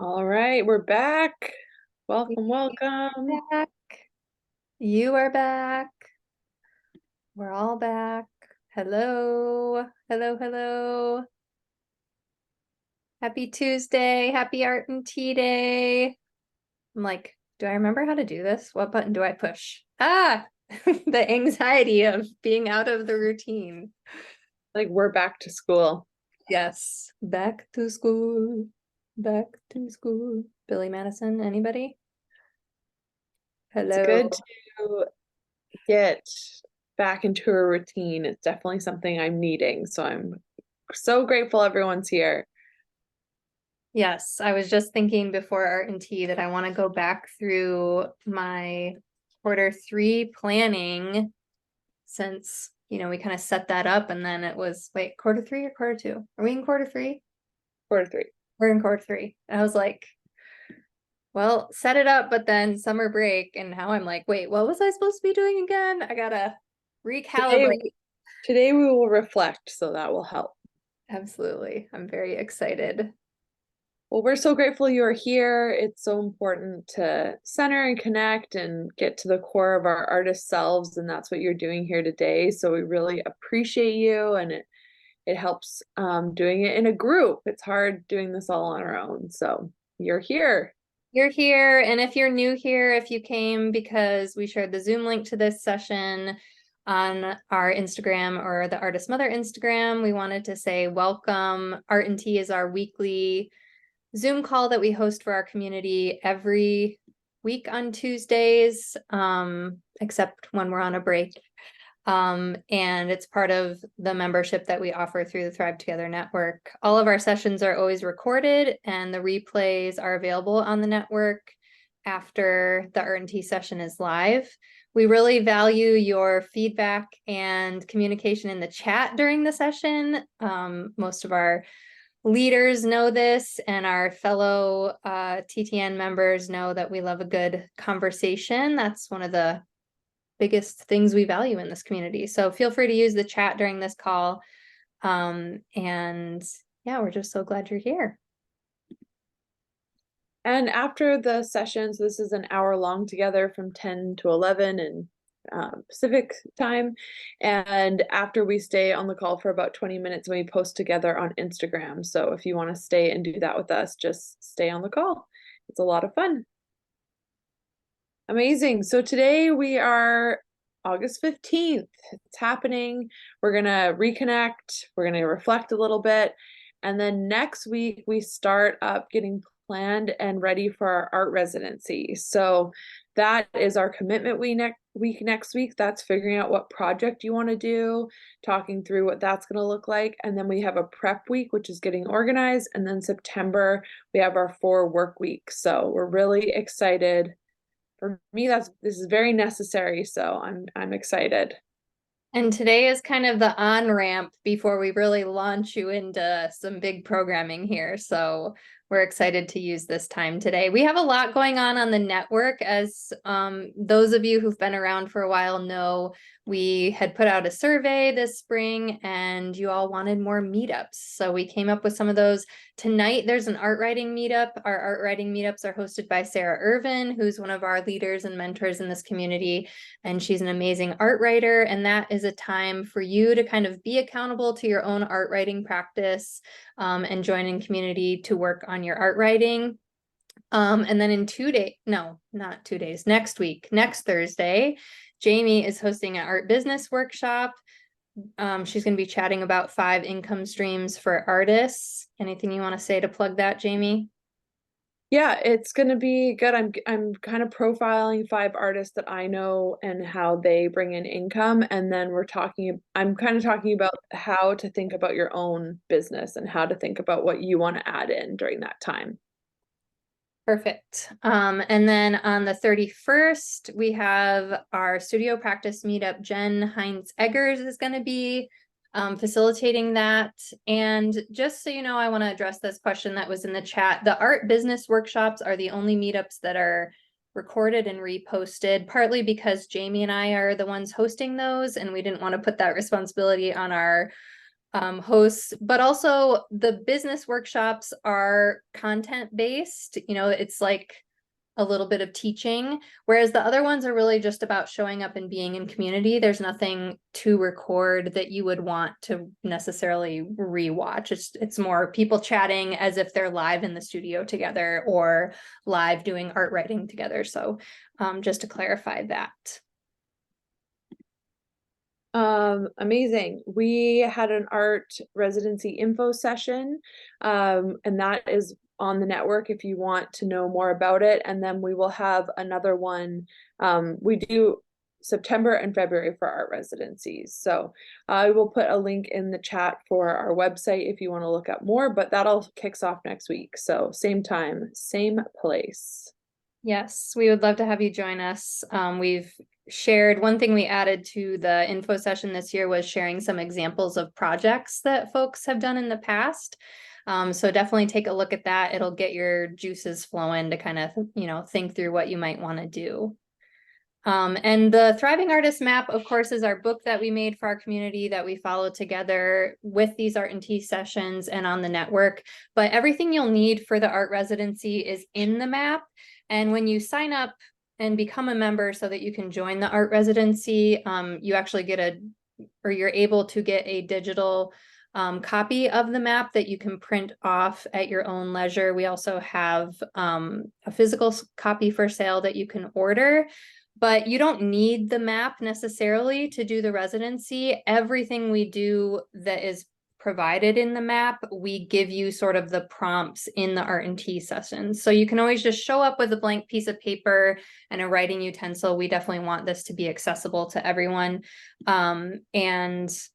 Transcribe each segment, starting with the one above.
All right, we're back. Welcome, We welcome. are back. You are back. We're all back. Hello. Hello, hello. Happy Tuesday. Happy Art and Tea Day. I'm like, do I remember how to do this? What button do I push? Ah, the anxiety of being out of the routine. Like we're back to school. Yes. Back to school. Back to school. Billy Madison, anybody? It's Hello. good to get back into a routine. It's definitely something I'm needing. So I'm so grateful everyone's here. Yes, I was just thinking before Art and Tea that I want to go back through my quarter 3 planning since, we kind of set that up and then it was, wait, quarter 3 or quarter 2? Are we in quarter 3? Quarter three. We're in quarter 3. I was like, well, set it up, but then summer break. And now I'm like, wait, what was I supposed to be doing again? I gotta Today, recalibrate. today we will reflect, so that will help. Absolutely. I'm very excited. Well, we're so grateful you are here. It's so important to center and connect and get to the core of our artist selves, and that's what you're doing here today. So we really appreciate you, and it helps doing it in a group. It's hard doing this all on our own. So you're here. You're here, and if you're new here, if you came because we shared the Zoom link to this session on our Instagram or the Artist Mother Instagram, we wanted to say welcome. Art and Tea is our weekly Zoom call that we host for our community every week on Tuesdays, except when we're on a break. And it's part of the membership that we offer through the Thrive Together network. All of our sessions are always recorded and the replays are available on the network after the Art and Tea session is live. We really value your feedback and communication in the chat during the session. Most of our leaders know this, and our fellow TTN members know that we love a good conversation. That's one of the biggest things we value in this community. So feel free to use the chat during this call. And yeah, we're just so glad you're here. And after the sessions, this is an hour long together from 10 to 11 in Pacific time. And after we stay on the call for about 20 minutes, we post together on Instagram. So if you want to stay and do that with us, just stay on the call. It's a lot of fun. Amazing. So today we are August 15th. It's happening. We're going to reconnect. We're going to reflect a little bit. And then next week, we start up getting planned and ready for our art residency. So that is our commitment week next week. That's figuring out what project you want to do, talking through what that's going to look like. And then we have a prep week, which is getting organized. And then September, we have our 4 work weeks. So we're really excited. For me, this is very necessary, so I'm excited. And today is kind of the on-ramp before we really launch you into some big programming here. So we're excited to use this time today. We have a lot going on the network. As those of you who've been around for a while know, we had put out a survey this spring and you all wanted more meetups. So we came up with some of those. Tonight, there's an art writing meetup. Our art writing meetups are hosted by Sarah Irvin, who's one of our leaders and mentors in this community. And she's an amazing art writer. And that is a time for you to kind of be accountable to your own art writing practice and join in community to work on your art writing. And then in 2 days, no, not 2 days, next week, next Thursday, Jamie is hosting an art business workshop. She's going to be chatting about 5 income streams for artists. Anything you want to say to plug that, Jamie? Yeah, it's gonna be good. I'm kind of profiling 5 artists that I know and how they bring in income, and then I'm kind of talking about how to think about your own business and how to think about what you want to add in during that time. Perfect. And then on the 31st, we have our studio practice meetup. Jen Heinz Eggers is going to be facilitating that. And just so you know, I want to address this question that was in the chat. The art business workshops are the only meetups that are recorded and reposted, partly because Jamie and I are the ones hosting those, and we didn't want to put that responsibility on our hosts, but also the business workshops are content based. You know, it's like a little bit of teaching, whereas the other ones are really just about showing up and being in community. There's nothing to record that you would want to necessarily rewatch. It's more people chatting as if they're live in the studio together or live doing art writing together. So just to clarify that. Amazing. We had an art residency info session, and that is on the network if you want to know more about it. And then we will have another one. We do September and February for art residencies. So I will put a link in the chat for our website if you want to look up more, but that all kicks off next week. So same time, same place. Yes, we would love to have you join us. We've shared, one thing we added to the info session this year was sharing some examples of projects that folks have done in the past. So definitely take a look at that. It'll get your juices flowing to kind of, you know, think through what you might want to do. And the Thriving Artist Map, of course, is our book that we made for our community that we follow together with these art and tea sessions and on the network. But everything you'll need for the art residency is in the map. And when you sign up and become a member so that you can join the art residency, you actually get you're able to get a digital copy of the map that you can print off at your own leisure. We also have a physical copy for sale that you can order. But you don't need the map necessarily to do the residency. Everything we do that is provided in the map, we give you sort of the prompts in the art and tea sessions. So you can always just show up with a blank piece of paper and a writing utensil. We definitely want this to be accessible to everyone. And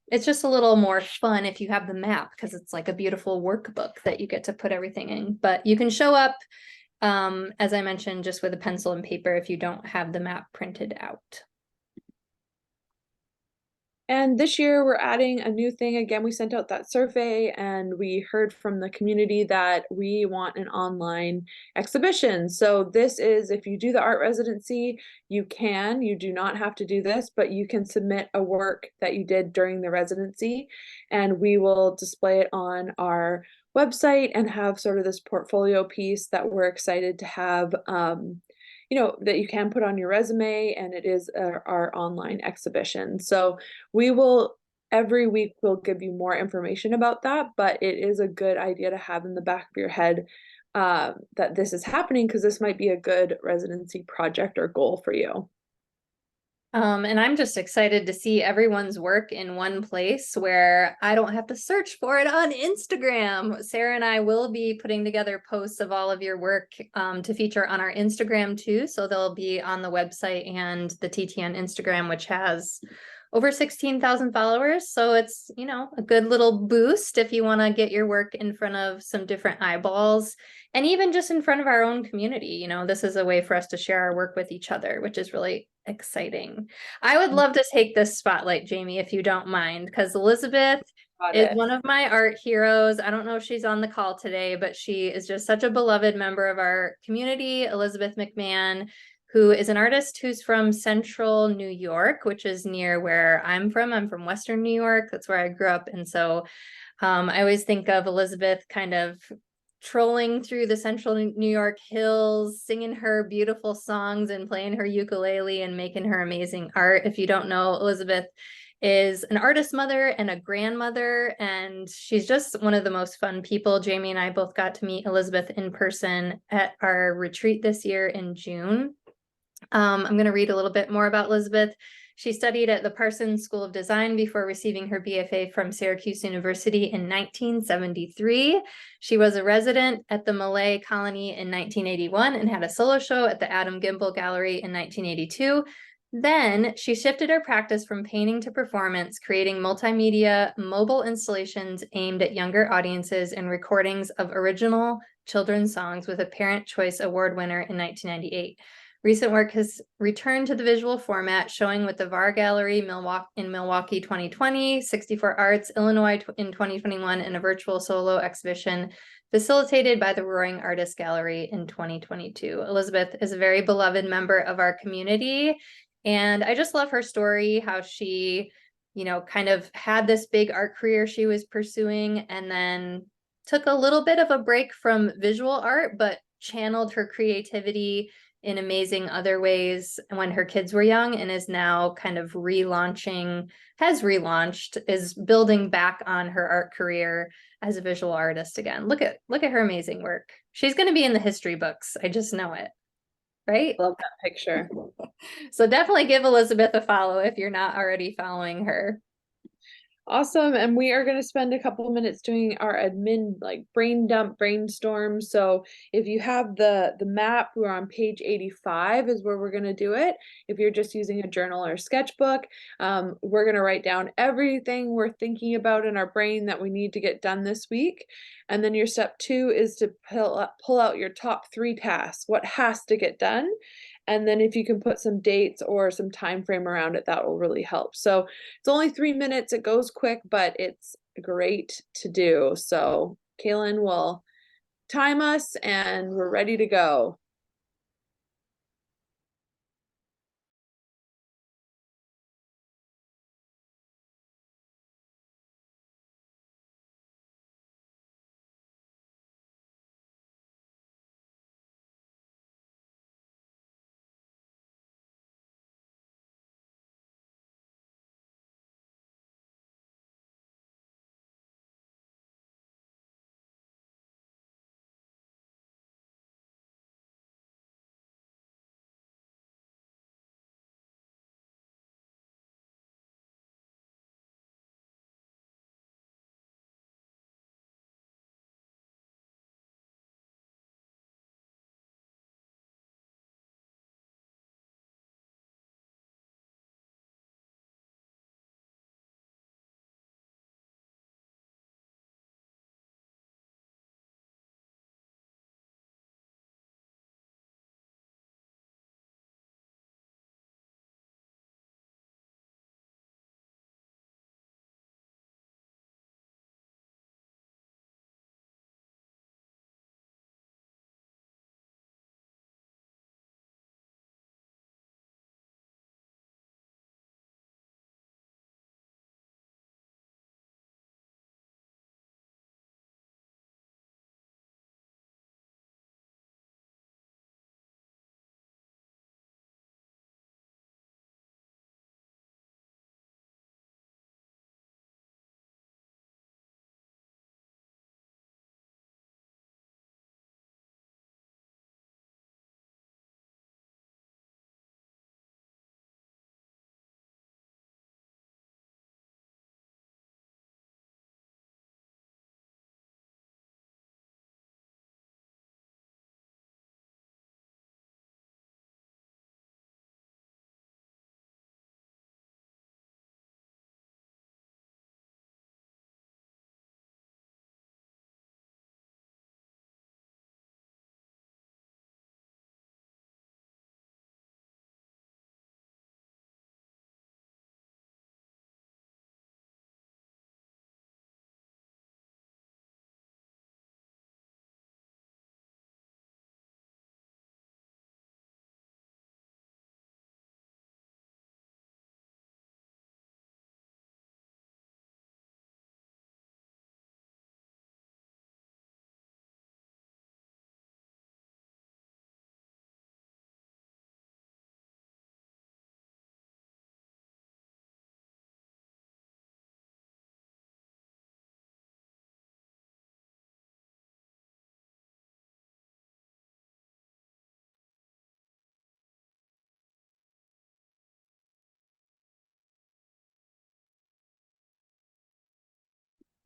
it's just a little more fun if you have the map because it's like a beautiful workbook that you get to put everything in. But you can show up, as I mentioned, just with a pencil and paper if you don't have the map printed out. And this year we're adding a new thing. Again, we sent out that survey and we heard from the community that we want an online exhibition. So this is, if you do the art residency, you do not have to do this, but you can submit a work that you did during the residency and we will display it on our website and have sort of this portfolio piece that we're excited to have, you know, that you can put on your resume, and it is our online exhibition. So we will, every week we'll give you more information about that, but it is a good idea to have in the back of your head that this is happening because this might be a good residency project or goal for you. And I'm just excited to see everyone's work in one place where I don't have to search for it on Instagram. Sarah and I will be putting together posts of all of your work to feature on our Instagram too. So they'll be on the website and the TTN Instagram, which has over 16,000 followers. So it's, you know, a good little boost if you want to get your work in front of some different eyeballs and even just in front of our own community. You know, this is a way for us to share our work with each other, which is really exciting. I would love to take this spotlight, Jamie, if you don't mind, because Elizabeth is one of my art heroes. I don't know if she's on the call today, but she is just such a beloved member of our community. Elizabeth McMahon, who is an artist who's from Central New York, which is near where I'm from. I'm from Western New York. That's where I grew up. And so I always think of Elizabeth kind of trolling through the Central New York hills, singing her beautiful songs and playing her ukulele and making her amazing art. If you don't know, Elizabeth is an artist mother and a grandmother, and she's just one of the most fun people. Jamie and I both got to meet Elizabeth in person at our retreat this year in June. I'm going to read a little bit more about Elizabeth. She studied at the Parsons School of Design before receiving her BFA from Syracuse University in 1973. She was a resident at the Malay Colony in 1981 and had a solo show at the Adam Gimbel Gallery in 1982. Then she shifted her practice from painting to performance, creating multimedia mobile installations aimed at younger audiences and recordings of original children's songs with a Parent Choice Award winner in 1998. Recent work has returned to the visual format, showing with the VAR Gallery in Milwaukee 2020, 64 Arts, Illinois in 2021, and a virtual solo exhibition facilitated by the Roaring Artist Gallery in 2022. Elizabeth is a very beloved member of our community, and I just love her story, how she, you know, kind of had this big art career she was pursuing and then took a little bit of a break from visual art, but channeled her creativity in amazing other ways when her kids were young, and is now kind of has relaunched, is building back on her art career as a visual artist again. Look at her amazing work. She's going to be in the history books. I just know it. Right? Love that picture. So definitely give Elizabeth a follow if you're not already following her. Awesome. And we are going to spend a couple of minutes doing our admin like brain dump brainstorm. So if you have the map, we're on page 85 is where we're going to do it. If you're just using a journal or sketchbook, we're going to write down everything we're thinking about in our brain that we need to get done this week. And then your step 2 is to pull out your top 3 tasks, what has to get done. And then if you can put some dates or some time frame around it, that will really help. So it's only 3 minutes. It goes quick, but it's great to do. So Kaylin will time us and we're ready to go.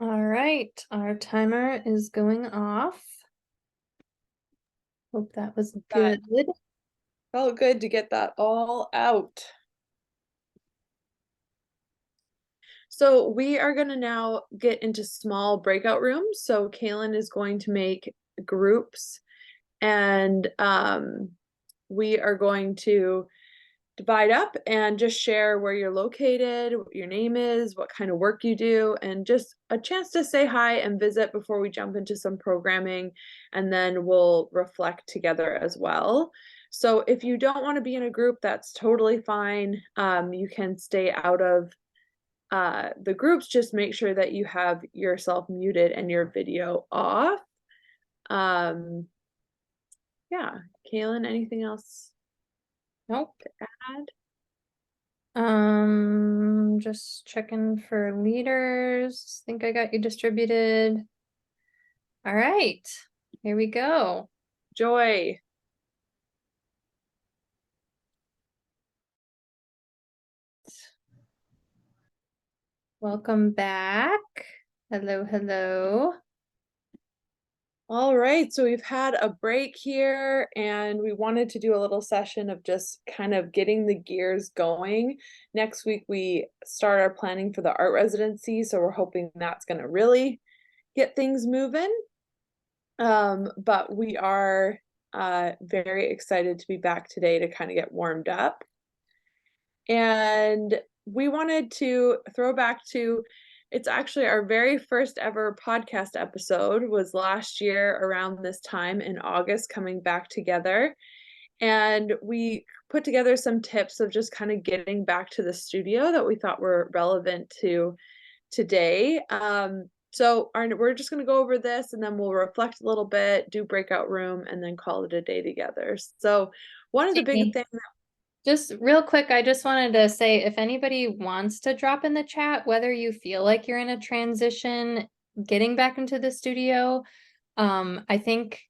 All right, our timer is going off. Hope that was good. Felt good to get that all out. So we are going to now get into small breakout rooms. So Kaylin is going to make groups and we are going to divide up and just share where you're located, what your name is, what kind of work you do, and just a chance to say hi and visit before we jump into some programming, and then we'll reflect together as well. So if you don't want to be in a group, that's totally fine. You can stay out of the groups, just make sure that you have yourself muted and your video off. Yeah, Kaylin, anything else Nope. to add? Just checking for leaders. Think I got you distributed. All right, here we go. Joy. Welcome back. Hello, hello. All right, so we've had a break here and we wanted to do a little session of just kind of getting the gears going. Next week, we start our planning for the art residency, so we're hoping that's going to really get things moving. But we are very excited to be back today to kind of get warmed up. And we wanted to throw back to, it's actually our very first ever podcast episode was last year around this time in August, coming back together. And we put together some tips of just kind of getting back to the studio that we thought were relevant to today. So we're just going to go over this and then we'll reflect a little bit, do breakout room, and then call it a day together. So one of the big things Just real quick, I just wanted to say, if anybody wants to drop in the chat, whether you feel like you're in a transition, getting back into the studio, I think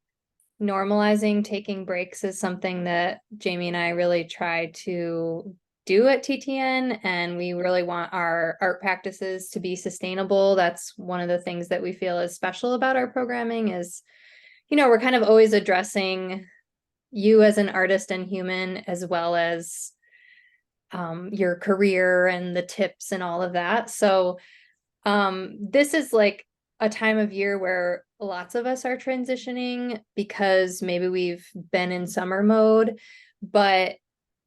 normalizing taking breaks is something that Jamie and I really try to do at TTN, and we really want our art practices to be sustainable. That's one of the things that we feel is special about our programming is, we're kind of always addressing you as an artist and human, as well as your career and the tips and all of that. So this is like a time of year where lots of us are transitioning because maybe we've been in summer mode, but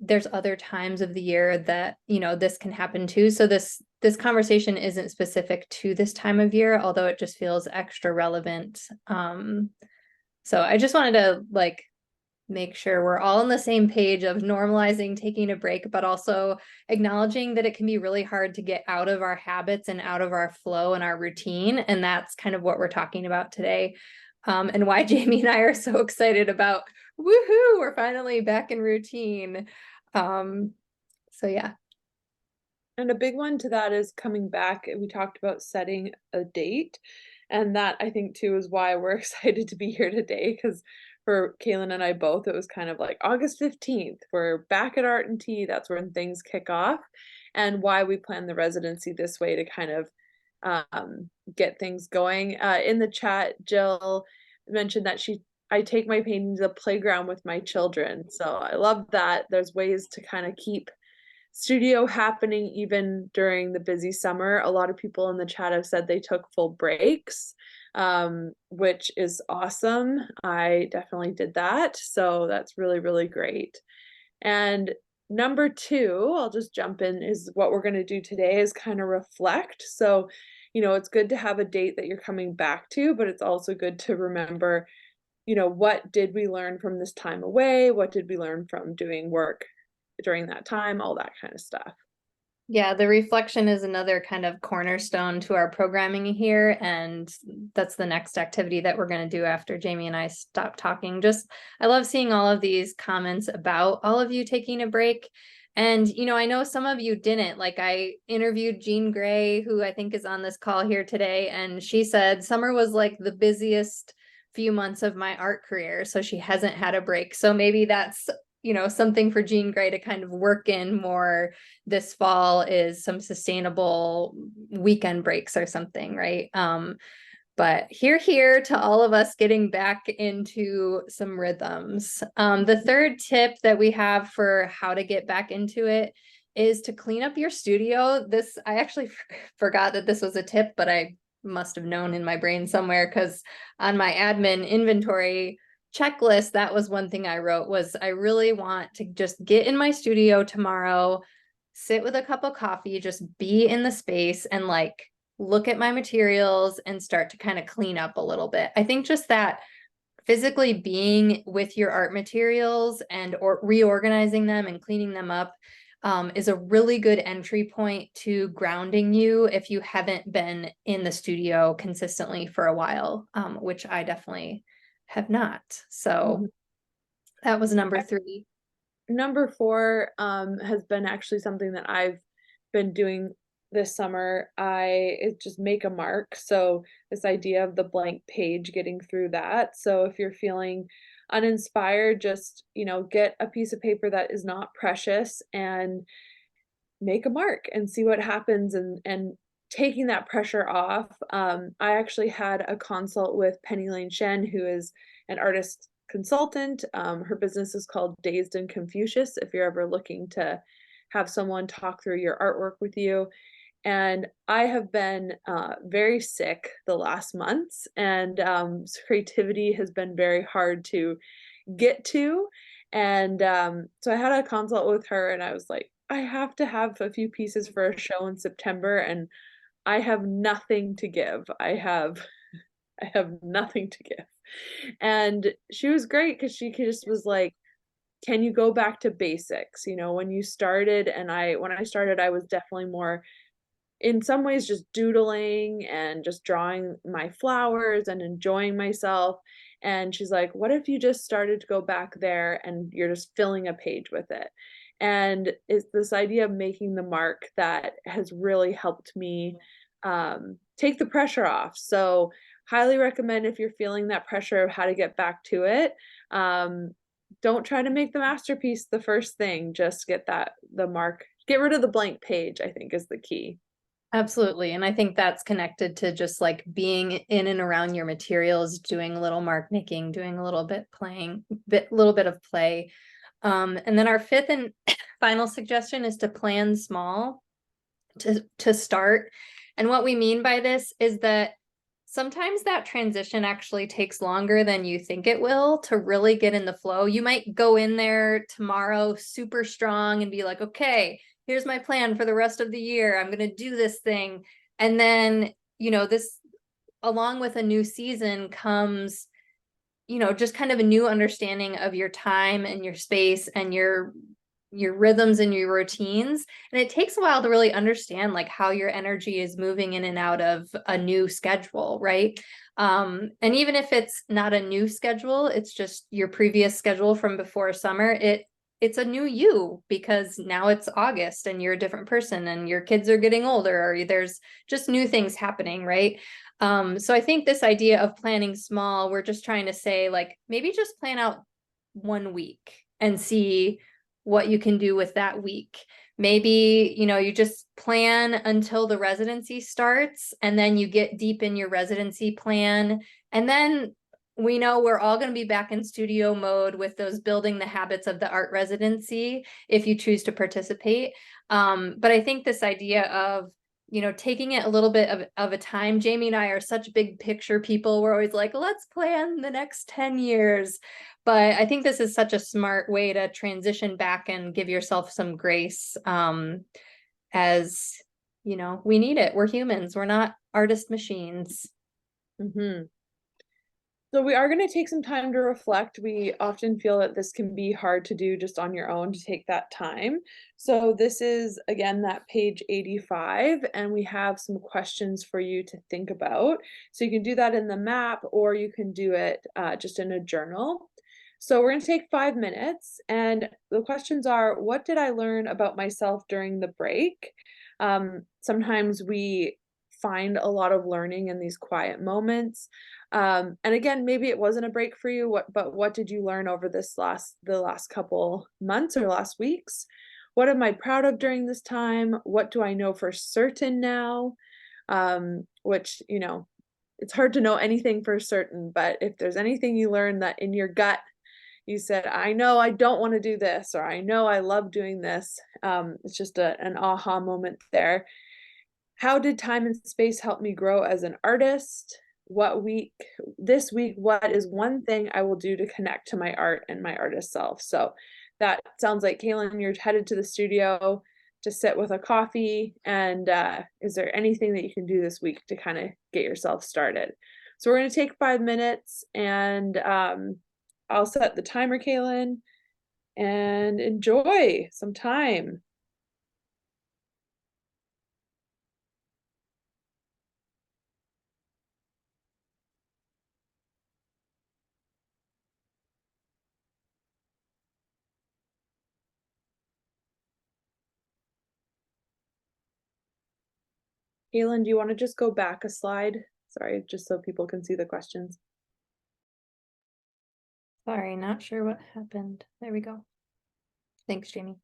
there's other times of the year that, this can happen too. So this conversation isn't specific to this time of year, although it just feels extra relevant. So I just wanted to make sure we're all on the same page of normalizing taking a break, but also acknowledging that it can be really hard to get out of our habits and out of our flow and our routine. And that's kind of what we're talking about today. And why Jamie and I are so excited about, woohoo, we're finally back in routine. So yeah. And a big one to that is coming back. We talked about setting a date. And that I think too is why we're excited to be here today, because for Kaylin and I both, it was kind of like August 15th. We're back at Art and Tea. That's when things kick off, and why we plan the residency this way to kind of get things going. In the chat, Jill mentioned that I take my painting to the playground with my children. So I love that. There's ways to kind of keep studio happening even during the busy summer. A lot of people in the chat have said they took full breaks, which is awesome. I definitely did that. So that's really, really great. And number two, I'll just jump in, is what we're going to do today is kind of reflect. So, it's good to have a date that you're coming back to, but it's also good to remember, what did we learn from this time away? What did we learn from doing work during that time? All that kind of stuff. Yeah, the reflection is another kind of cornerstone to our programming here. And that's the next activity that we're going to do after Jamie and I stop talking. I love seeing all of these comments about all of you taking a break. And, I know some of you didn't. Like, I interviewed Jean Gray, who I think is on this call here today. And she said summer was like the busiest few months of my art career. So she hasn't had a break. So maybe that's something for Jean Gray to kind of work in more this fall, is some sustainable weekend breaks or something, right? But here to all of us getting back into some rhythms. The third tip that we have for how to get back into it is to clean up your studio. I actually forgot that this was a tip, but I must have known in my brain somewhere, because on my admin inventory checklist, that was one thing I wrote, was I really want to just get in my studio tomorrow, sit with a cup of coffee, just be in the space and look at my materials and start to kind of clean up a little bit. I think just that physically being with your art materials and or reorganizing them and cleaning them up is a really good entry point to grounding you if you haven't been in the studio consistently for a while, which I definitely have not. So Mhm. that was number 3. Number 4 has been actually something that I've been doing this summer. I is just make a mark. So this idea of the blank page, getting through that. So if you're feeling uninspired, just, get a piece of paper that is not precious and make a mark and see what happens, and taking that pressure off. I actually had a consult with Penny Lane Shen, who is an artist consultant. Her business is called Dazed and Confucius, if you're ever looking to have someone talk through your artwork with you. And I have been very sick the last months, and creativity has been very hard to get to. And so I had a consult with her, and I was like, I have to have a few pieces for a show in September, and I have nothing to give. I have nothing to give. And she was great because just was like, can you go back to basics? When you started, and when I started, I was definitely more in some ways just doodling and just drawing my flowers and enjoying myself. And she's like, what if you just started to go back there and you're just filling a page with it? And it's this idea of making the mark that has really helped me take the pressure off. So highly recommend, if you're feeling that pressure of how to get back to it. Don't try to make the masterpiece the first thing. Just the mark, get rid of the blank page, I think, is the key. Absolutely. And I think that's connected to just like being in and around your materials, doing a little mark making, doing a little bit playing, little bit of play. And then our 5th and final suggestion is to plan small to start. And what we mean by this is that sometimes that transition actually takes longer than you think it will to really get in the flow. You might go in there tomorrow super strong and be like, okay, here's my plan for the rest of the year. I'm going to do this thing. And then, this, along with a new season comes, just kind of a new understanding of your time and your space and your rhythms and your routines. And it takes a while to really understand like how your energy is moving in and out of a new schedule, right? And even if it's not a new schedule, it's just your previous schedule from before summer, it's a new you, because now it's August and you're a different person and your kids are getting older, or there's just new things happening, right? So I think this idea of planning small, we're just trying to say like, maybe just plan out 1 week and see what you can do with that week. Maybe, you just plan until the residency starts, and then you get deep in your residency plan. And then we know we're all going to be back in studio mode with those building the habits of the art residency if you choose to participate. But I think this idea of, taking it a little bit of a time. Jamie and I are such big picture people. We're always like, let's plan the next 10 years. But I think this is such a smart way to transition back and give yourself some grace, as, we need it. We're humans. We're not artist machines. Mhm. So we are going to take some time to reflect. We often feel that this can be hard to do just on your own, to take that time. So this is again that page 85, and we have some questions for you to think about. So you can do that in the map, or you can do it just in a journal. So we're going to take 5 minutes, and the questions are: what did I learn about myself during the break? Sometimes we find a lot of learning in these quiet moments. And again, maybe it wasn't a break for you, but what did you learn over the last couple months or last weeks? What am I proud of during this time? What do I know for certain now? Which, it's hard to know anything for certain, but if there's anything you learn that in your gut you said, I know I don't want to do this, or I know I love doing this, it's just an aha moment there. How did time and space help me grow as an artist? This week, what is one thing I will do to connect to my art and my artist self? So that sounds like, Kaylin, you're headed to the studio to sit with a coffee. And is there anything that you can do this week to kind of get yourself started? So we're going to take 5 minutes, and I'll set the timer, Kaylin, and enjoy some time. Kaylin, do you want to just go back a slide? Sorry, just so people can see the questions. Sorry, not sure what happened. There we go. Thanks, Jamie.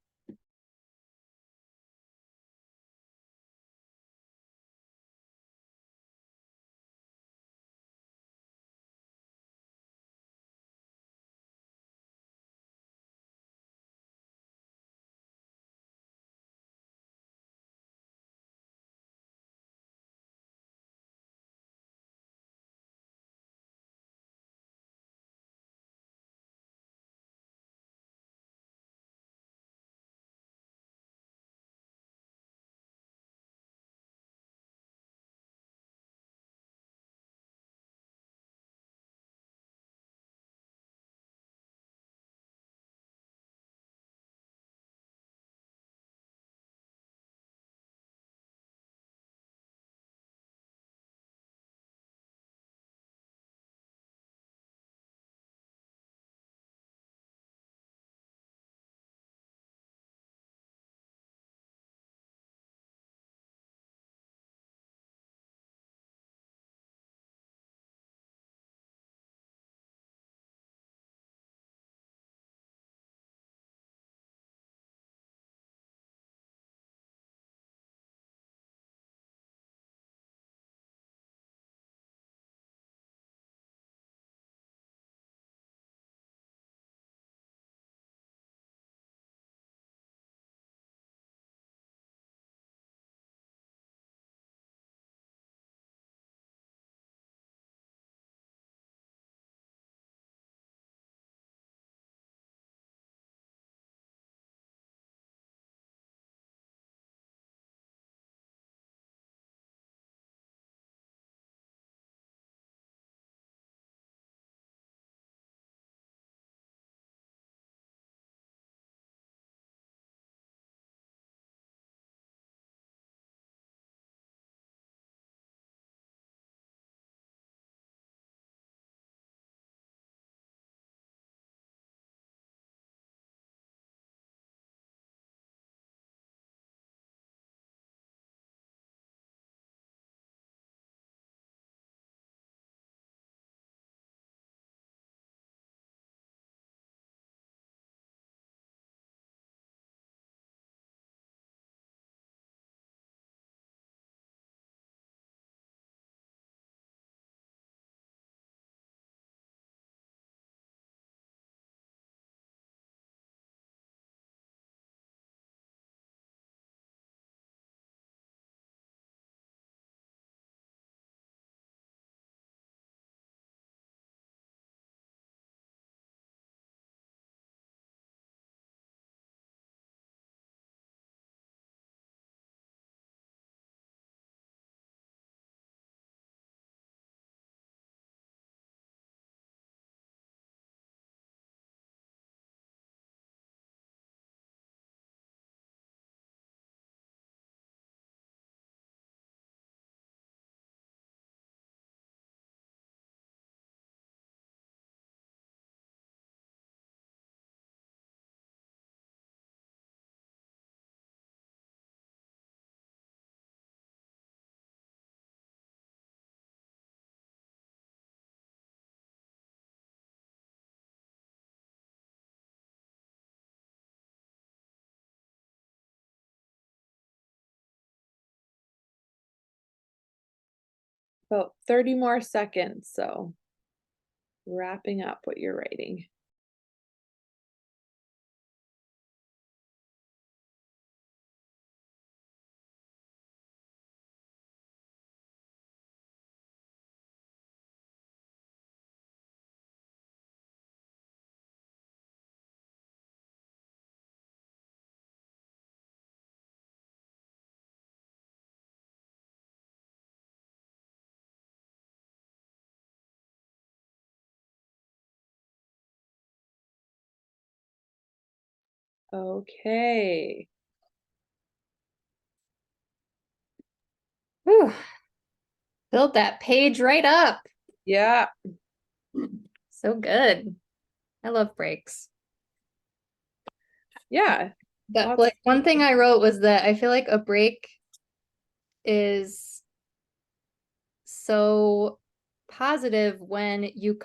About 30 more seconds, so wrapping up what you're writing. Okay. Whew. Filled that page right up. Yeah. So good. I love breaks. Yeah. That Lots like one thing I wrote was that I feel like a break is so positive when you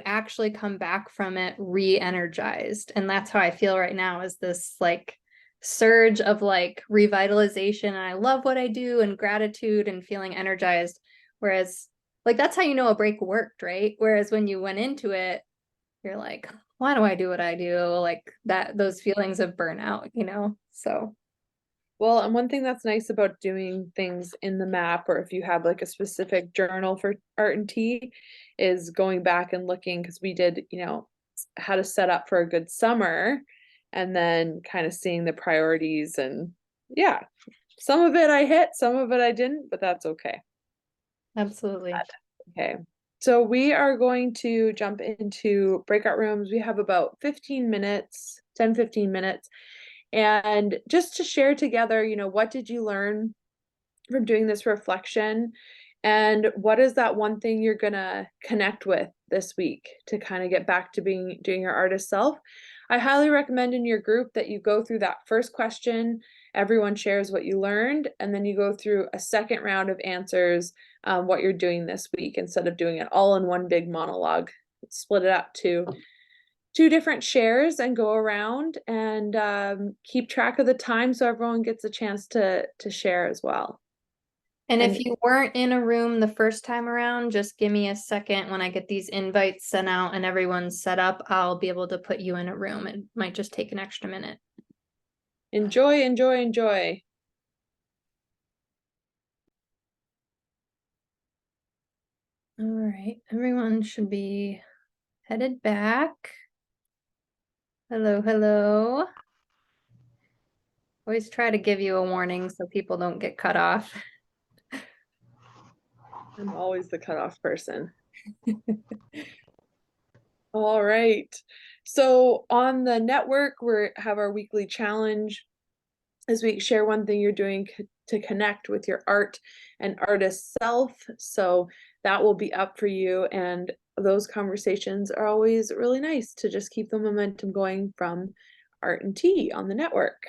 actually come back from it re-energized. And that's how I feel right now, is this like surge of like revitalization. And I love what I do, and gratitude and feeling energized. Whereas like that's how you know a break worked, right? Whereas when you went into it, you're like, why do I do what I do? Like that, those feelings of burnout, So Well, and one thing that's nice about doing things in the map, or if you have like a specific journal for art and tea, is going back and looking, because we did, how to set up for a good summer, and then kind of seeing the priorities. And yeah, some of it I hit, some of it I didn't, but that's okay. absolutely. Okay. So we are going to jump into breakout rooms. We have about 15 minutes, 10, 15 minutes. And just to share together, what did you learn from doing this reflection? And what is that one thing you're gonna connect with this week to kind of get back to doing your artist self? I highly recommend in your group that you go through that first question, everyone shares what you learned, and then you go through a second round of answers, what you're doing this week, instead of doing it all in one big monologue. Split it up to two different shares and go around, and keep track of the time so everyone gets a chance to share as well. And And if you weren't in a room the first time around, just give me a second. When I get these invites sent out and everyone's set up, I'll be able to put you in a room. It might just take an extra minute. enjoy, enjoy, enjoy. All right, everyone should be headed back. Hello, hello. Always try to give you a warning so people don't get cut off. I'm always the cutoff person. All right. So on the network, we have our weekly challenge. This week, share one thing you're doing to connect with your art and artist self. So that will be up for you. And those conversations are always really nice to just keep the momentum going from art and tea on the network.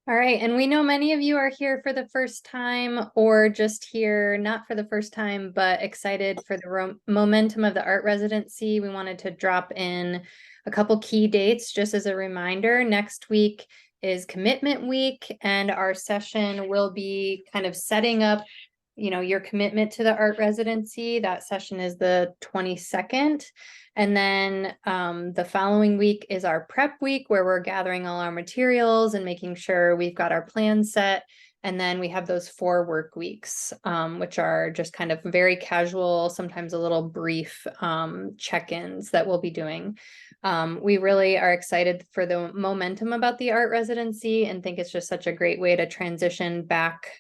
All right, and we know many of you are here for the first time, or just here not for the first time, but excited for the momentum of the art residency. We wanted to drop in a couple key dates just as a reminder. Next week is commitment week, and our session will be kind of setting up, your commitment to the art residency. That session is the 22nd. And then the following week is our prep week, where we're gathering all our materials and making sure we've got our plan set. And then we have those 4 work weeks, which are just kind of very casual, sometimes a little brief check-ins that we'll be doing. We really are excited for the momentum about the art residency, and think it's just such a great way to transition back,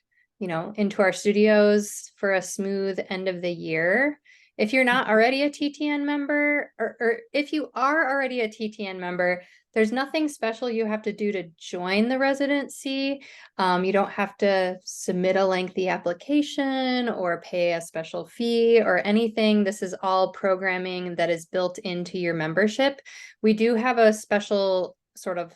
into our studios for a smooth end of the year. If you're not already a TTN member, or if you are already a TTN member, there's nothing special you have to do to join the residency. You don't have to submit a lengthy application or pay a special fee or anything. This is all programming that is built into your membership. We do have a special sort of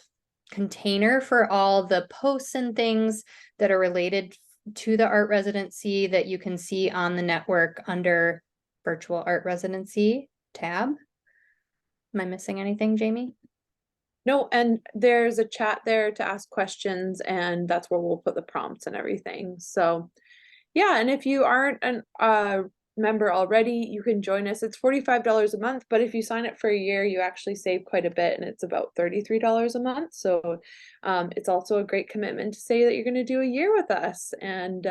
container for all the posts and things that are related to the art residency that you can see on the network under virtual art residency tab. Am I missing anything, Jamie? No, and there's a chat there to ask questions, and that's where we'll put the prompts and everything. So yeah, and if you aren't a member already, you can join us. It's $45 a month, but if you sign up for a year, you actually save quite a bit, and it's about $33 a month. So it's also a great commitment to say that you're going to do a year with us. And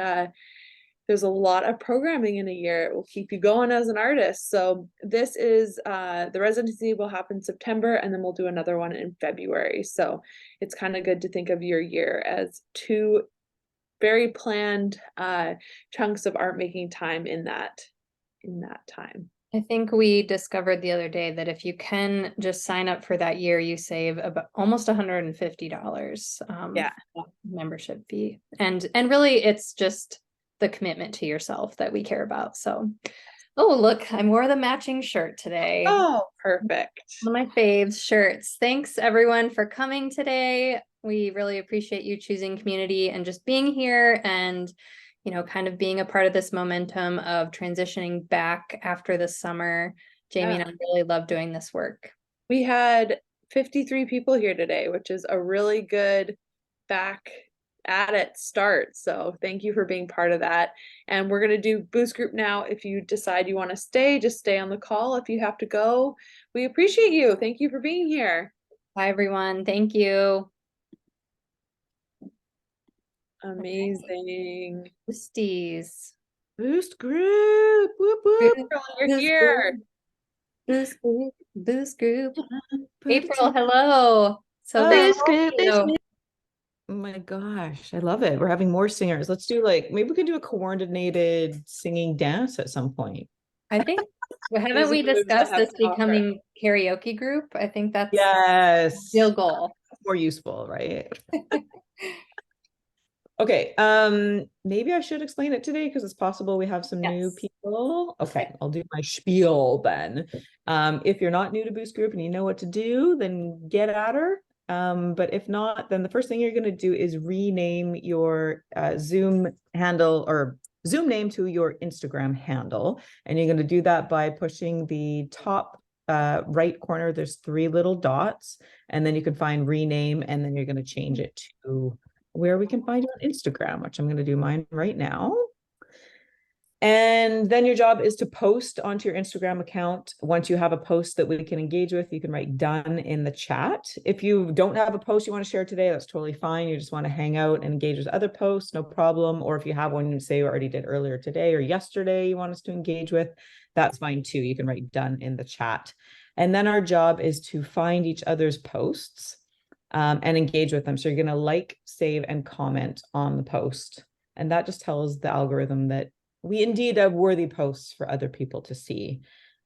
there's a lot of programming in a year. It will keep you going as an artist. So this is the residency will happen September, and then we'll do another one in February. So it's kind of good to think of your year as 2 very planned chunks of art making time in that time. I think we discovered the other day that if you can just sign up for that year, you save about almost $150 Yeah. membership fee. And really it's just the commitment to yourself that we care about. So, oh, look, I wore the matching shirt today. Oh, perfect. One of my faves shirts. Thanks everyone for coming today. We really appreciate you choosing community and just being here. And you know, kind of being a part of this momentum of transitioning back after the summer. Jamie and I really love doing this work. We had 53 people here today, which is a really good back at it start. So thank you for being part of that. And we're going to do boost group now. If you decide you want to stay, just stay on the call. If you have to go, we appreciate you. Thank you for being here. Bye, everyone. Thank you. Amazing. Boosties. Boost group. Whoop, whoop. You're Boost here. Boost group. Boost group. Put April, it- hello. So Oh, great boost to group, see boost you. group. Oh my gosh, I love it. We're having more singers. Let's do like, maybe we could do a coordinated singing dance at some point. I think, well, haven't These we are the moves I discussed have this to offer. becoming karaoke group? I think that's Yes. real goal. More useful, right? Okay, maybe I should explain it today because it's possible we have some new Yes. people. Okay, I'll do my spiel then. If you're not new to Boost Group and you know what to do, then get at her. But if not, then the first thing you're going to do is rename your Zoom handle or Zoom name to your Instagram handle. And you're going to do that by pushing the top right corner. There's 3 little dots, and then you can find rename, and then you're going to change it to where we can find you on Instagram, which I'm going to do mine right now. And then your job is to post onto your Instagram account. Once you have a post that we can engage with, you can write done in the chat. If you don't have a post you want to share today, that's totally fine. You just want to hang out and engage with other posts, no problem. Or if you have one you say you already did earlier today or yesterday you want us to engage with, that's fine too. You can write done in the chat. And then our job is to find each other's posts and engage with them. So you're going to like, save, and comment on the post. And that just tells the algorithm that we indeed have worthy posts for other people to see.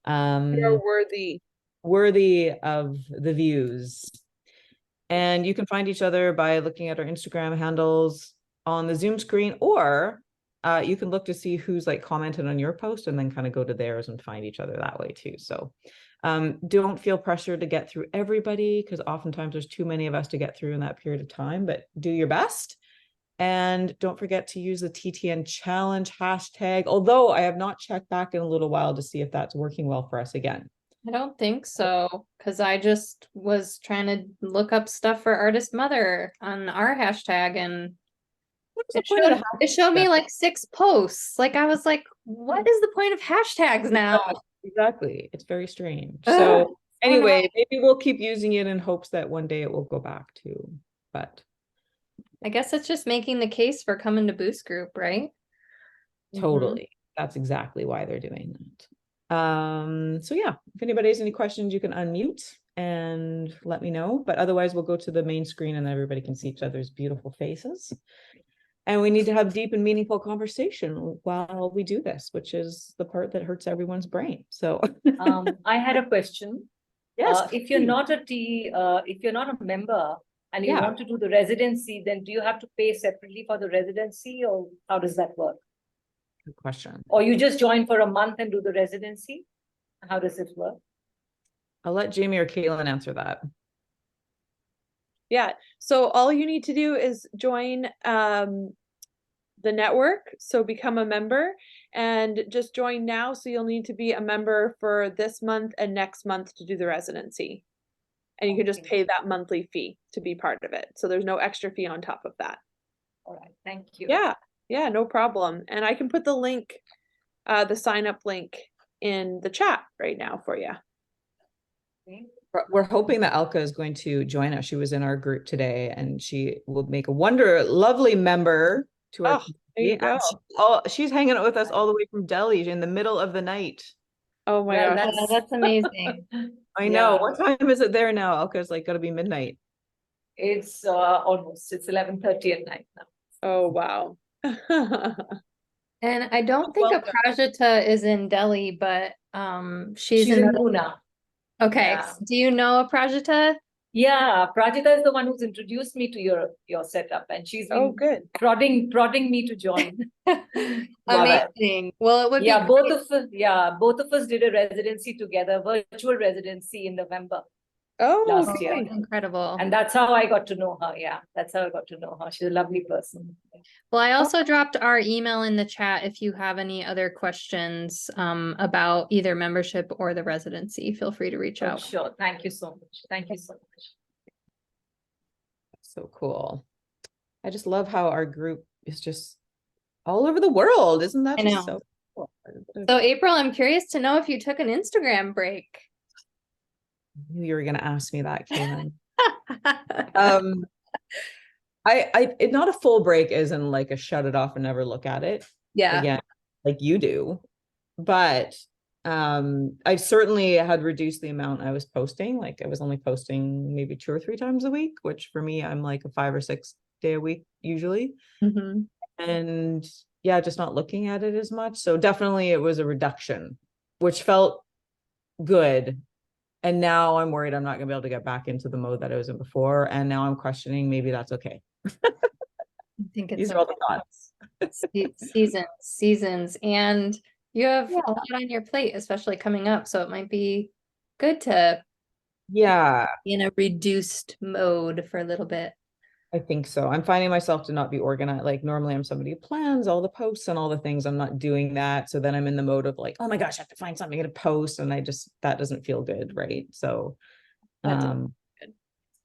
You're Worthy of the views. And you can find each other by looking at our Instagram handles on the Zoom screen, or you can look to see who's like commented on your post and then kind of go to theirs and find each other that way too. So don't feel pressured to get through everybody, because oftentimes there's too many of us to get through in that period of time, but do your best. And don't forget to use the TTN challenge hashtag, although I have not checked back in a little while to see if that's working well for us again. I don't think so, because I just was trying to look up stuff for Artist Mother on our hashtag, and it showed me like 6 posts. Like I was like, what is the point of hashtags now? Exactly. It's very strange. Ugh, So anyway, maybe we'll keep using it in hopes that one day it will go back to, but I guess it's just making the case for coming to Boost Group, right? totally. That's exactly why they're doing that. So yeah, if anybody has any questions, you can unmute and let me know. But otherwise, we'll go to the main screen and everybody can see each other's beautiful faces. And we need to have deep and meaningful conversation while we do this, which is the part that hurts everyone's brain. So I had a question. yes, If you're please. not if you're not a member and you Yeah. want to do the residency, then do you have to pay separately for the residency, or how does that work? Good question. Or you just join for a month and do the residency? How does it work? I'll let Jamie or Caitlin answer that. Yeah. So all you need to do is join the network. So become a member and just join now. So you'll need to be a member for this month and next month to do the residency. And you can just Okay. pay that monthly fee to be part of it. So there's no extra fee on top of that. All right, thank you. Yeah. Yeah, no problem. And I can put the link, the sign up link in the chat right now for you. Okay. We're hoping that Alka is going to join us. She was in our group today and she will make a lovely member to our There you community. go. And she's hanging out with us all the way from Delhi in the middle of the night. Oh my Well, gosh. That's amazing. I know. Yeah. What time is it there now? Alka's like gotta be midnight. It's almost, it's 11:30 at night now. Oh wow. And I don't think Welcome. Aprajita is in Delhi, but she's She's in in Pune. Okay. Yeah. Do you know Aprajita? Yeah, Prajita is the one who's introduced me to your setup, and she's Oh been good. prodding me to join. Love it. Amazing. Well, it would Yeah, be both of us did a residency together, virtual residency in November. Oh, last okay. year. Incredible. And that's how I got to know her. Yeah, that's how I got to know her. She's a lovely person. Well, I also dropped our email in the chat if you have any other questions about either membership or the residency. Feel free to reach Oh, out. sure. Thank you so much. Thank you so much. So cool. I just love how our group is just all over the world. Isn't that I just know. so cool? So April, I'm curious to know if you took an Instagram break. I knew you were going to ask me that, Kaylin. It's not a full break as in like a shut it off and never look at it Yeah. again, like you do. But I certainly had reduced the amount I was posting. Like I was only posting maybe 2 or 3 times a week, which for me, I'm like a 5 or 6 day a week usually. Mhm. And yeah, just not looking at it as much. So definitely it was a reduction, which felt good. And now I'm worried I'm not gonna be able to get back into the mode that I was in before. And now I'm questioning maybe that's okay. I think it's These are all the thoughts. seasons, and you have Yeah. a lot on your plate, especially coming up. So it might be good to Yeah, be in a reduced mode for a little bit. I think so. I'm finding myself to not be organized. Like normally I'm somebody who plans all the posts and all the things. I'm not doing that. So then I'm in the mode of like, oh my gosh, I have to find something to post. And that doesn't feel good. Right. So, That doesn't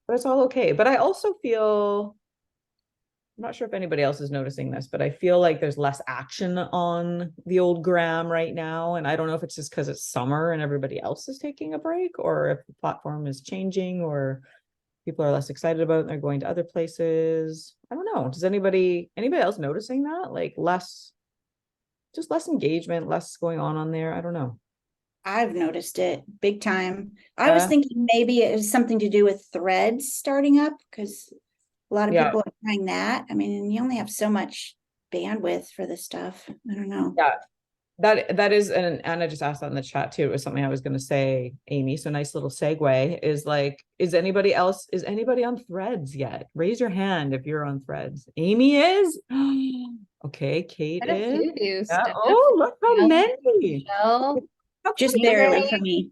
but it's all okay. But I also feel, I'm not sure if anybody else is noticing this, but I feel like there's less action on the old gram right now. And I don't know if it's just because it's summer and everybody else is taking a break, or if the platform is changing, or people are less excited about it and they're going to other places. I don't know. Does anybody else noticing that? Like less engagement, less going on there. I don't know. I've noticed it big time. I was thinking maybe it has something to do with Threads starting up, because a lot of Yeah. people are trying that. I mean, you only have so much bandwidth for this stuff. I don't know. Yeah. That is, and Anna just asked that in the chat too. It was something I was going to say, Amy. So nice little segue is like, is anybody on Threads yet? Raise your hand if you're on Threads. Amy is. Okay, Kate quite a is. few of you, Yeah. Steph, Oh, look how Michelle, many. Michelle. Just Maybe barely they- for me.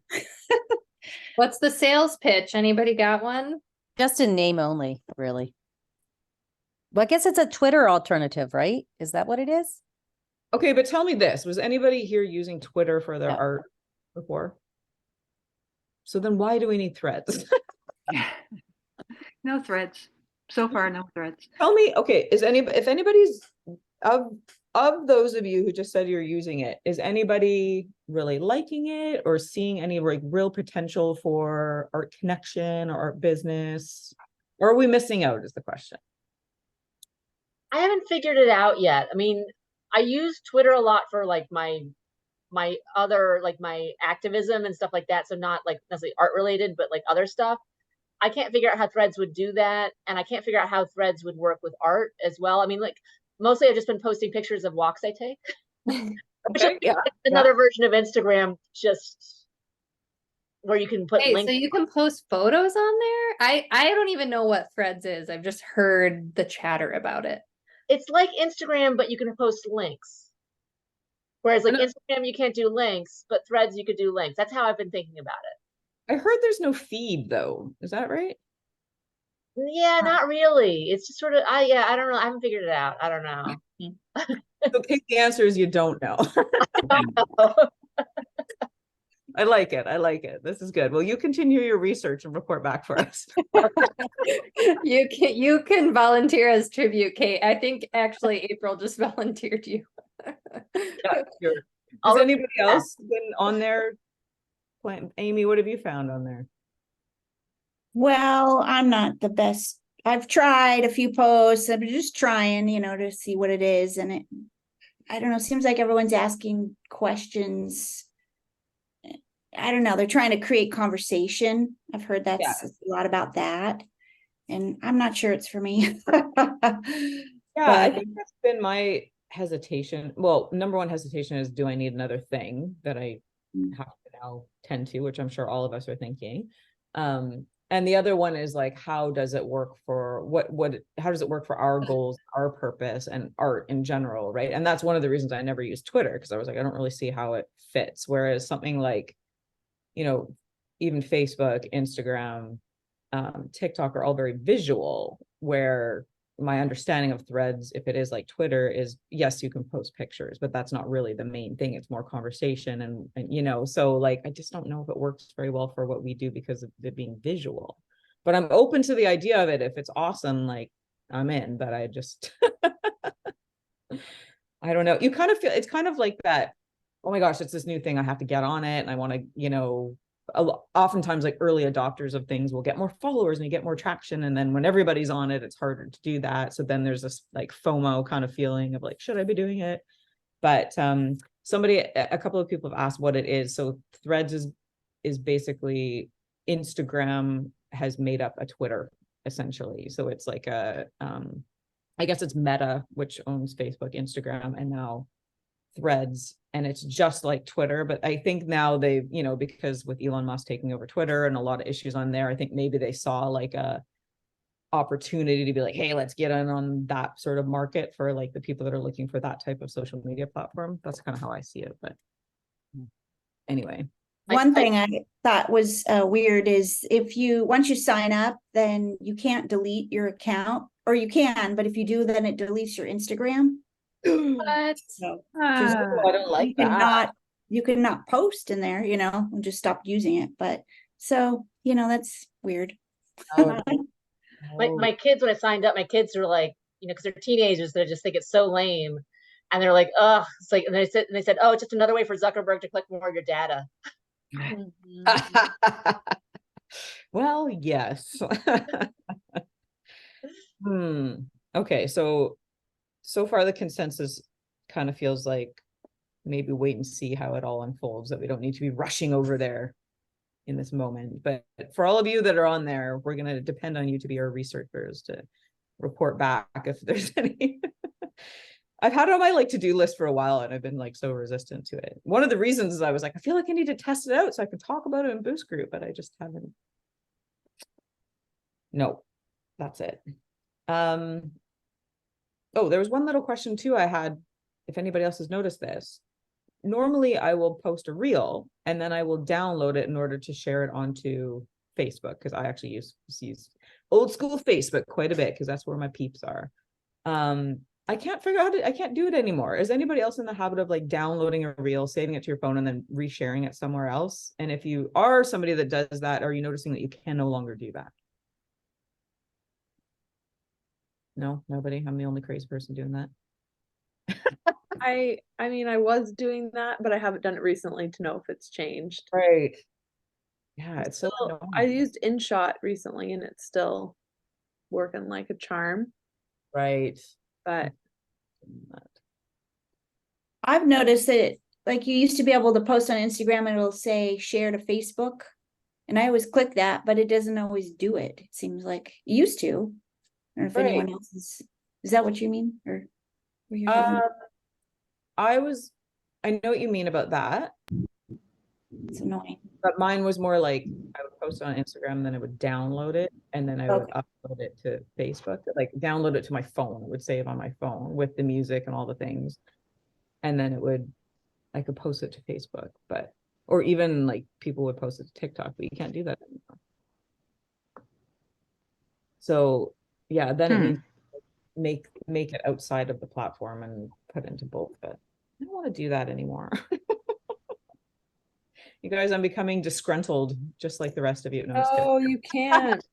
What's the sales pitch? Anybody got one? Just in name only, really. Well, I guess it's a Twitter alternative, right? Is that what it is? Okay, but tell me this, was anybody here using Twitter for their No. art before? So then why do we need Threads? No threads. So far, no threads. Tell me, okay, if anybody's of those of you who just said you're using it, is anybody really liking it or seeing any like real potential for art connection or art business? Or are we missing out is the question. I haven't figured it out yet. I mean, I use Twitter a lot for like my other, like my activism and stuff like that. So not like necessarily art related, but like other stuff. I can't figure out how Threads would do that. And I can't figure out how Threads would work with art as well. I mean, like mostly I've just been posting pictures of walks I take. Which Okay, is yeah, another version of Instagram, just where you can put Wait, links. so you can post photos on there? I don't even know what Threads is. I've just heard the chatter about it. It's like Instagram, but you can post links. Whereas like And Instagram, you can't do links, but Threads, you could do links. That's how I've been thinking about it. I heard there's no feed though. Is that right? Yeah, not really. It's just sort of, I don't know. I haven't figured it out. I don't know. Okay, the answer is you don't know. I like it. I like it. This is good. Well, you continue your research and report back for us. You can volunteer as tribute, Kate. I think actually April just volunteered you. Yeah, sure. I'll Has anybody else been on there? Amy, what have you found on there? Well, I'm not the best. I've tried a few posts. I'm just trying, to see what it is. And I don't know, seems like everyone's asking questions. I don't know. They're trying to create conversation. I've heard that's a lot about that. And I'm not sure it's for me. Yeah, I think that's been my hesitation. Well, number one hesitation is, do I need another thing that I have to now tend to, which I'm sure all of us are thinking. And the other one is like, how does it work for how does it work for our goals, our purpose, and art in general, right? And that's one of the reasons I never used Twitter, because I was like, I don't really see how it fits. Whereas something like, even Facebook, Instagram, TikTok are all very visual, where my understanding of Threads, if it is like Twitter, is yes, you can post pictures, but that's not really the main thing. It's more conversation and so like, I just don't know if it works very well for what we do because of it being visual. But I'm open to the idea of it. If it's awesome, like I'm in, but I just, I don't know. You kind of feel, it's kind of like that. Oh my gosh, it's this new thing. I have to get on it. And I want to, oftentimes like early adopters of things will get more followers and you get more traction. And then when everybody's on it, it's harder to do that. So then there's this like FOMO kind of feeling of like, should I be doing it? But a couple of people have asked what it is. So Threads is basically Instagram has made up a Twitter essentially. So it's like I guess it's Meta, which owns Facebook, Instagram, and now Threads, and it's just like Twitter. But I think now they, because with Elon Musk taking over Twitter and a lot of issues on there, I think maybe they saw like a opportunity to be like, hey, let's get in on that sort of market for like the people that are looking for that type of social media platform. That's kind of how I see it. But anyway. One thing I thought was weird is once you sign up, then you can't delete your account, or you can, but if you do, then it deletes your Instagram. What? So I don't like you cannot post in there, and just stop using it. But so, that's weird. My kids, when I signed up, my kids are like, because they're teenagers, they just think it's so lame. And they're like, oh, it's like, and they said, oh, it's just another way for Zuckerberg to collect more of your data. Well, yes. Okay, so far the consensus kind of feels like maybe wait and see how it all unfolds, that we don't need to be rushing over there in this moment. But for all of you that are on there, we're going to depend on you to be our researchers to report back if there's any. I've had it on my like to-do list for a while and I've been like so resistant to it. One of the reasons is I was like, I feel like I need to test it out so I can talk about it in Boost Group, but I just haven't. No, that's it. Oh, there was one little question too I had, if anybody else has noticed this. Normally I will post a reel and then I will download it in order to share it onto Facebook, because I actually use old school Facebook quite a bit because that's where my peeps are. I can't figure out I can't do it anymore. Is anybody else in the habit of like downloading a reel, saving it to your phone, and then resharing it somewhere else? And if you are somebody that does that, are you noticing that you can no longer do that? No, nobody. I'm the only crazy person doing that. I mean, I was doing that, but I haven't done it recently to know if it's changed. Right. Yeah, it's so I used InShot recently and it's still working like a charm. right. But I've noticed that like you used to be able to post on Instagram and it'll say share to Facebook. And I always click that, but it doesn't always do it. It seems like it used to. I don't know if anyone else is that what you mean? Or were you I know what you mean about that. It's annoying. But mine was more like I would post it on Instagram, then I would download it, and then I would upload it to Facebook, like download it to my phone. It would save on my phone with the music and all the things. And then I could post it to Facebook, or even like people would post it to TikTok, but you can't do that anymore. So yeah, then it means make it outside of the platform and put into both, but I don't want to do that anymore. You guys, I'm becoming disgruntled, just like the rest of you. No, you can't.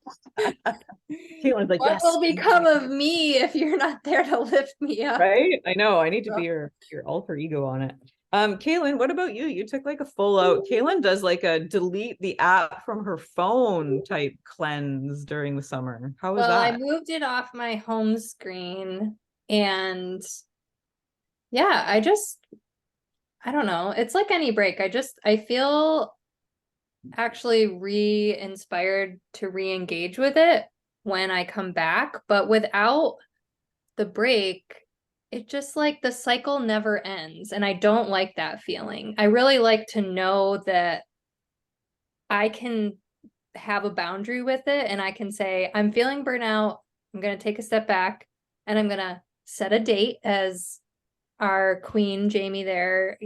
Caitlin's like, What yes. will become of me if you're not there to lift me up? Right? I know. I need to be your alter ego on it. Caitlin, what about you? You took like a full out. Caitlin does like a delete the app from her phone type cleanse during the summer. How was that? I moved it off my home screen and yeah, I don't know. It's like any break. I feel actually re-inspired to re-engage with it when I come back, but without the break, it just like the cycle never ends. And I don't like that feeling. I really like to know that I can have a boundary with it and I can say, I'm feeling burnout. I'm going to take a step back and I'm going to set a date as our queen Jamie there,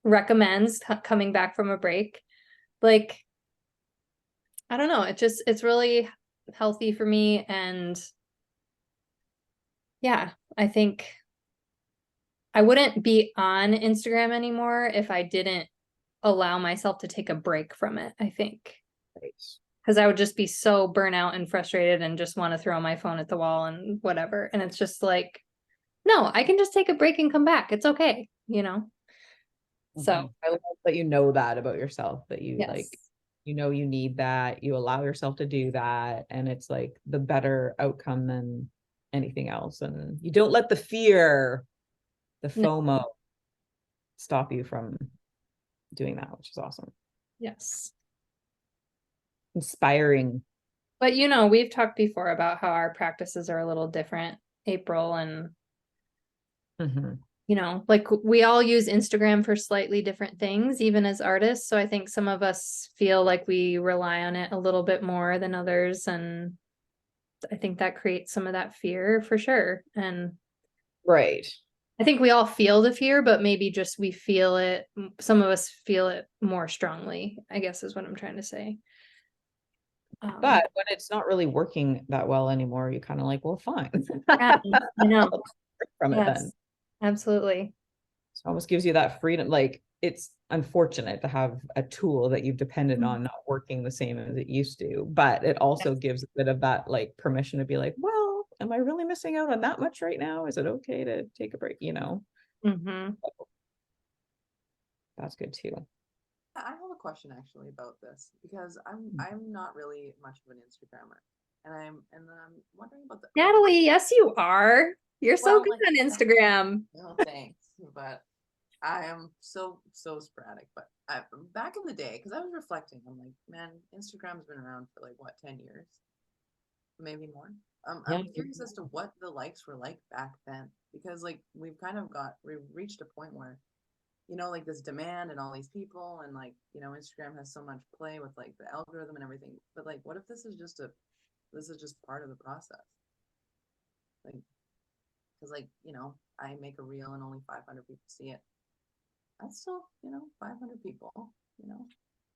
recommends coming back from a break. Like I don't know, it's really healthy for me, and yeah, I think I wouldn't be on Instagram anymore if I didn't allow myself to take a break from it, I think. Because I would just be so burnt out and frustrated and just want to throw my phone at the wall and whatever. And it's just like, no, I can just take a break and come back. It's okay, you know? So, I love that you know that about yourself, that you yes. like, you know, you need that, you allow yourself to do that, and it's like the better outcome than anything else. And you don't let the fear, the No. FOMO, stop you from doing that, which is awesome. Yes. Inspiring. But you know, we've talked before about how our practices are a little different, April, and Mhm. you know, like we all use Instagram for slightly different things, even as artists. So I think some of us feel like we rely on it a little bit more than others. And I think that creates some of that fear for sure. And Right. I think we all feel the fear, but maybe just we feel it. Some of us feel it more strongly, I guess is what I'm trying to say. But when it's not really working that well anymore, you kind of like, well, fine. Yeah, I know. From it Yes, then. absolutely. So it almost gives you that freedom. Like, it's unfortunate to have a tool that you've depended on not working the same as it used to, but it also gives a bit of that like permission to be like, well, am I really missing out on that much right now? Is it okay to take a break? You know, Mm-hmm. that's good too. I have a question actually about this because I'm not really much of an Instagrammer, and I'm wondering about the Natalie, yes, you are. You're so Well, good like- on Instagram. No, thanks, but I am so sporadic. But back in the day, because I was reflecting, I'm like, man, Instagram's been around for like what 10 years, maybe more. I'm Yeah. curious as to what the likes were like back then, because like we've reached a point where, you know, like this demand and all these people, and like, you know, Instagram has so much play with like the algorithm and everything. But like, what if this is just part of the process? Like, because like, you know, I make a reel and only 500 people see it. That's still, you know, 500 people, you know,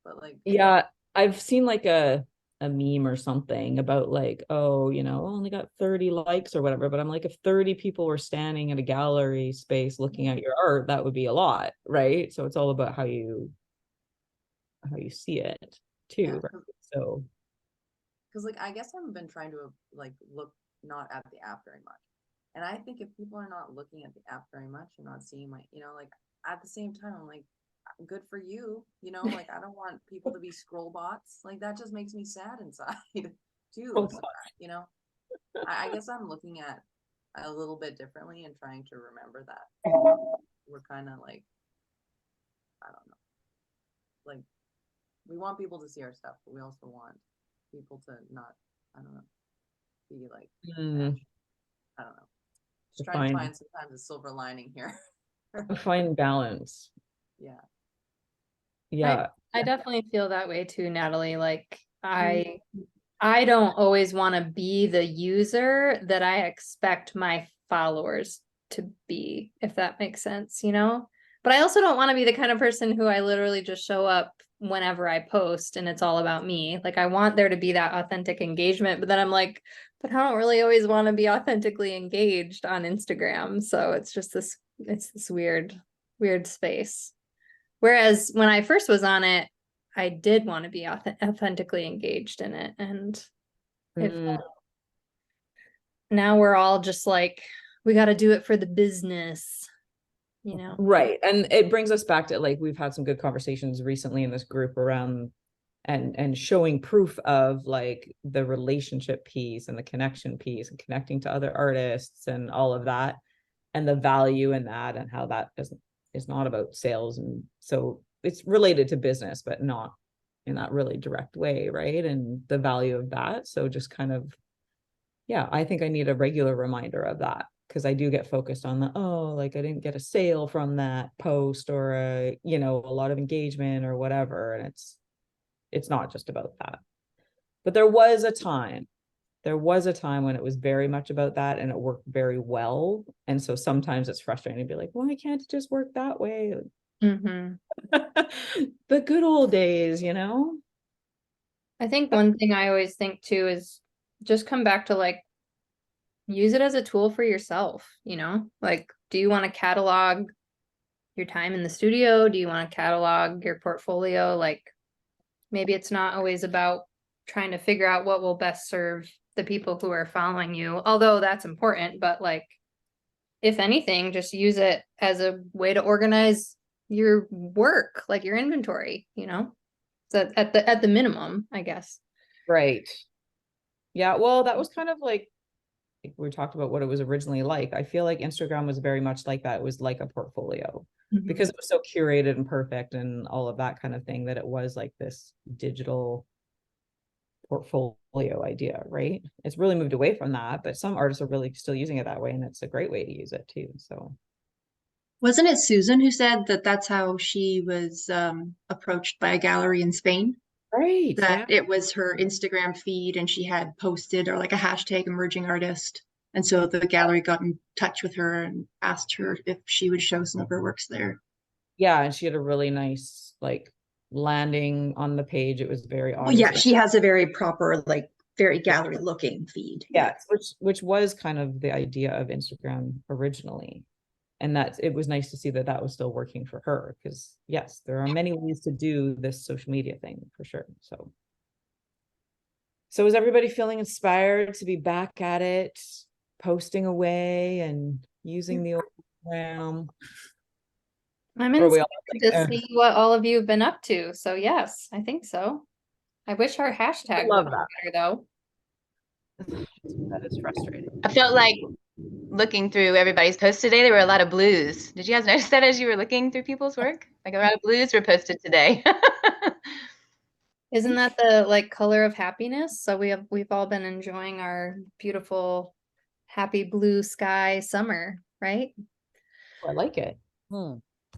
but like, Yeah, I've seen like a meme or something about like, oh, you know, only got 30 likes or whatever, but I'm like, if 30 people were standing in a gallery space looking at your art, that would be a lot, right? So it's all about how you see it too, Yeah, right? So because like, I guess I've been trying to like look not at the app very much. And I think if people are not looking at the app very much and not seeing my, you know, like at the same time, I'm like, good for you, you know, like I don't want people to be scroll bots. Like that just makes me sad inside too. So, you know, I guess I'm looking at a little bit differently and trying to remember that we're kind of like, I don't know, like we want people to see our stuff, but we also want people to not, I don't know, be like, I don't know. Just trying to find sometimes a silver lining here. find balance. Yeah. Yeah. I definitely feel that way too, Natalie. Like I don't always want to be the user that I expect my followers to be, if that makes sense, you know? But I also don't want to be the kind of person who I literally just show up whenever I post and it's all about me. Like I want there to be that authentic engagement, but then I'm like, but I don't really always want to be authentically engaged on Instagram. So it's just this weird space. Whereas when I first was on it, I did want to be authentically engaged in it. And now we're all just like, we got to do it for the business, you know? Right. And it brings us back to like, we've had some good conversations recently in this group around and showing proof of like the relationship piece and the connection piece and connecting to other artists and all of that and the value in that and how that is not about sales. And so it's related to business, but not in that really direct way, right? And the value of that. So just kind of, yeah, I think I need a regular reminder of that because I do get focused on the, oh, like I didn't get a sale from that post or a, you know, a lot of engagement or whatever. And it's not just about that. But there was a time when it was very much about that and it worked very well. And so sometimes it's frustrating to be like, why can't it just work that way? Mm-hmm. The good old days, you know? I think one thing I always think too is just come back to like use it as a tool for yourself, you know? Like, do you want to catalog your time in the studio? Do you want to catalog your portfolio? Like, maybe it's not always about trying to figure out what will best serve the people who are following you, although that's important, but like, if anything, just use it as a way to organize your work, like your inventory, you know? So at the minimum, I guess. Right. Yeah, well, that was kind of like we talked about what it was originally like. I feel like Instagram was very much like that. It was like a portfolio because it was so curated and perfect and all of that kind of thing, that it was like this digital portfolio idea, right? It's really moved away from that, but some artists are really still using it that way, and it's a great way to use it too. So Wasn't it Susan who said that that's how she was approached by a gallery in Spain? right, That it was her Instagram feed and she had posted or like a hashtag emerging artist. And so the gallery got in touch with her and asked her if she would show some of her works there. yeah, and she had a really nice like landing on the page. It was very Well, yeah, obvious. she has a very proper, like very gallery looking feed. Yeah, which was kind of the idea of Instagram originally. And that it was nice to see that that was still working for her, because yes, there are many ways to do this social media thing for sure. So is everybody feeling inspired to be back at it, posting away and using the Instagram? I'm Or are we all inspired like, to see what all of you have been up to. So yes, I think so. I wish our hashtag love worked that. better though. That is frustrating. I felt like looking through everybody's posts today, there were a lot of blues. Did you guys notice that as you were looking through people's work? Like a lot of blues were posted today. Isn't that the like color of happiness? So we've all been enjoying our beautiful, happy blue sky summer, right? I like it.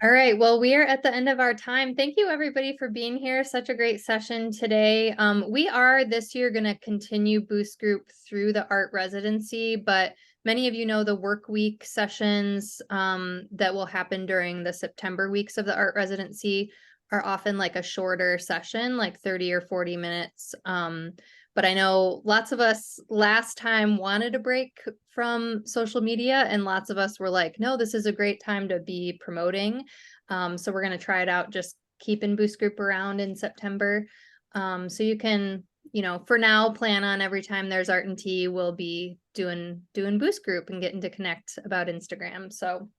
All right, well, we are at the end of our time. Thank you everybody for being here. Such a great session today. We are this year going to continue Boost Group through the art residency, but many of you know the work week sessions that will happen during the September weeks of the art residency are often like a shorter session, like 30 or 40 minutes. But I know lots of us last time wanted a break from social media, and lots of us were like, no, this is a great time to be promoting. So we're going to try it out, just keeping Boost Group around in September. So you can, you know, for now, plan on every time there's art and tea, we'll be doing Boost Group and getting to connect about Instagram. So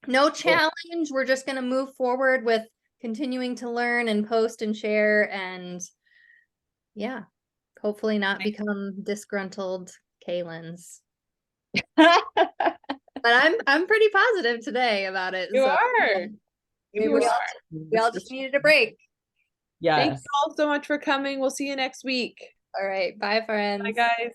no challenge. We're just going to move forward with continuing to learn and post and share, and yeah, hopefully not become disgruntled Kaylins. But I'm pretty positive today about it. You so are. maybe You we all just needed a break. Yes. Thank you all so much for coming. We'll see you next week. All right, bye friends. Bye guys.